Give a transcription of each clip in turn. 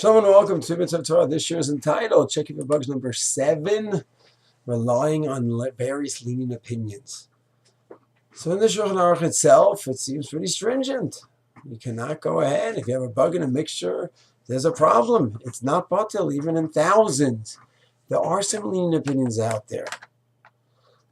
Shalom and welcome to Mitzvah Torah. This year is entitled Checking for Bugs number 7, Relying on Various Lenient Opinions. So in the Shulchan Aruch itself, it seems pretty stringent. You cannot go ahead. If you have a bug in a mixture, there's a problem. It's not batil, even in thousands. There are some lenient opinions out there.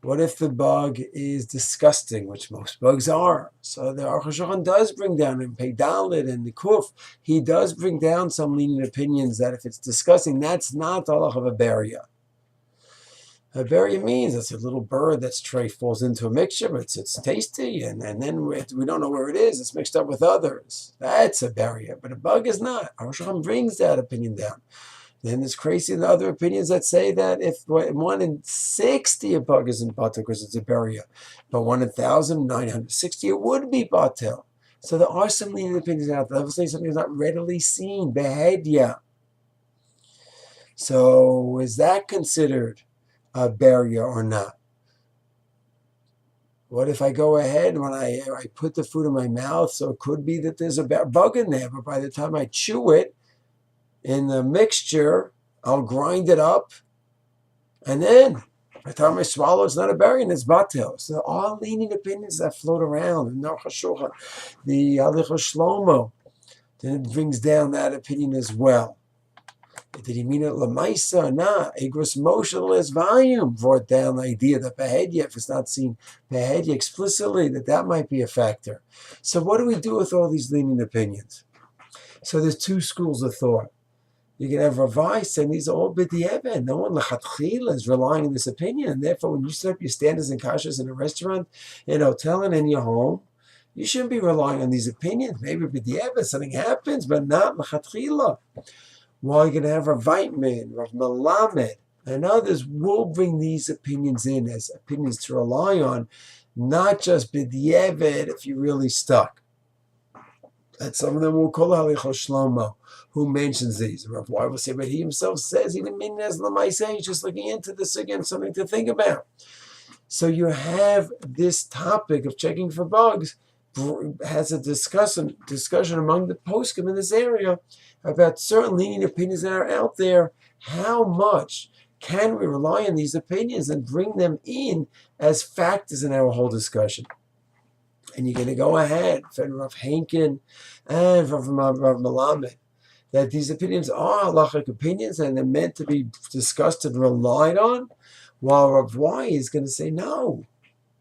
What if the bug is disgusting, which most bugs are? So the Aruch HaShulchan does bring down in Pei Dalet and the Kuf, he does bring down some lenient opinions that if it's disgusting, that's not the halach of a beria. A beria means it's a little bird that's tray falls into a mixture, but it's tasty, and then we don't know where it is. It's mixed up with others. That's a beria, but a bug is not. Aruch HaShulchan brings that opinion down. Then there's crazy and other opinions that say that if 1 in 60 a bug isn't batel because it's a beria, but 1 in 1,960 it would be batel. So there are some lenient opinions out there. Obviously, something is not readily seen. Behedya. So is that considered a beria or not? What if I go ahead when I put the food in my mouth? So it could be that there's a bug in there, but by the time I chew it, in the mixture, I'll grind it up, and then by the time I swallow, it's not a berry and it's batel. So there are lenient opinions that float around. The Aruch HaShulchan, the Halichos Shlomo, then it brings down that opinion as well. Did he mean it lemaisa or not? Igros motionless volume brought down the idea that behedya, if it's not seen behedya explicitly, that might be a factor. So what do we do with all these lenient opinions? So there's two schools of thought. You can have Ravai saying these are all b'di'evet. No one lechatchila is relying on this opinion, and therefore, when you set up your standards and kashrus in a restaurant, in a hotel, and in your home, you shouldn't be relying on these opinions. Maybe b'di'evet something happens, but not lechatchila. While you're going to have Rav Weitman, Rav Melamed, and others will bring these opinions in as opinions to rely on, not just b'di'evet if you're really stuck. And some of them will call Halichos Shlomo, who mentions these. Rav Wai will say, but he himself says he didn't mean it as lemaisa. He's just looking into this again, something to think about. So you have this topic of checking for bugs has a discussion among the poskim in this area about certain lenient opinions that are out there. How much can we rely on these opinions and bring them in as factors in our whole discussion? And you're going to go ahead, Rav Henkin and Rav Melamed, that these opinions are halachic opinions and they're meant to be discussed and relied on, while Rav Y is going to say no,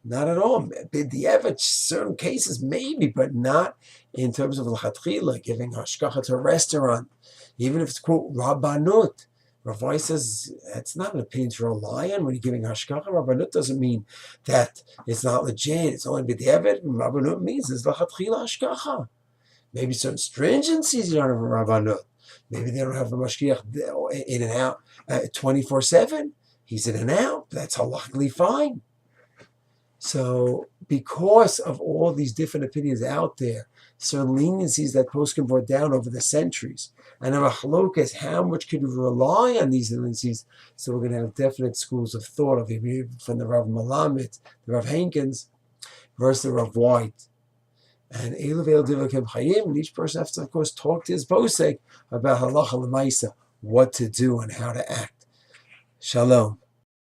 not at all. B'di'evet, certain cases maybe, but not in terms of l'chatchila, giving hashgacha to a restaurant, even if it's quote rabbanut. Rav Y says it's not an opinion to rely on when you're giving hashgacha. Rabbanut doesn't mean that it's not legit. It's only b'di'evet. Rabbanut means it's l'chatchila hashgacha. Maybe certain stringencies you don't have a rabbanut. Maybe they don't have a mashgiach in and out 24/7. He's in and out. That's halachically fine. So because of all these different opinions out there, certain leniencies that poskim brought down over the centuries, and a machlok is how much could we rely on these leniencies? So we're going to have definite schools of thought of from the Rav Melamed, the Rav Henkins, versus the Rav White. And each person has to, of course, talk to his posek about halacha l'maisa, what to do and how to act. Shalom.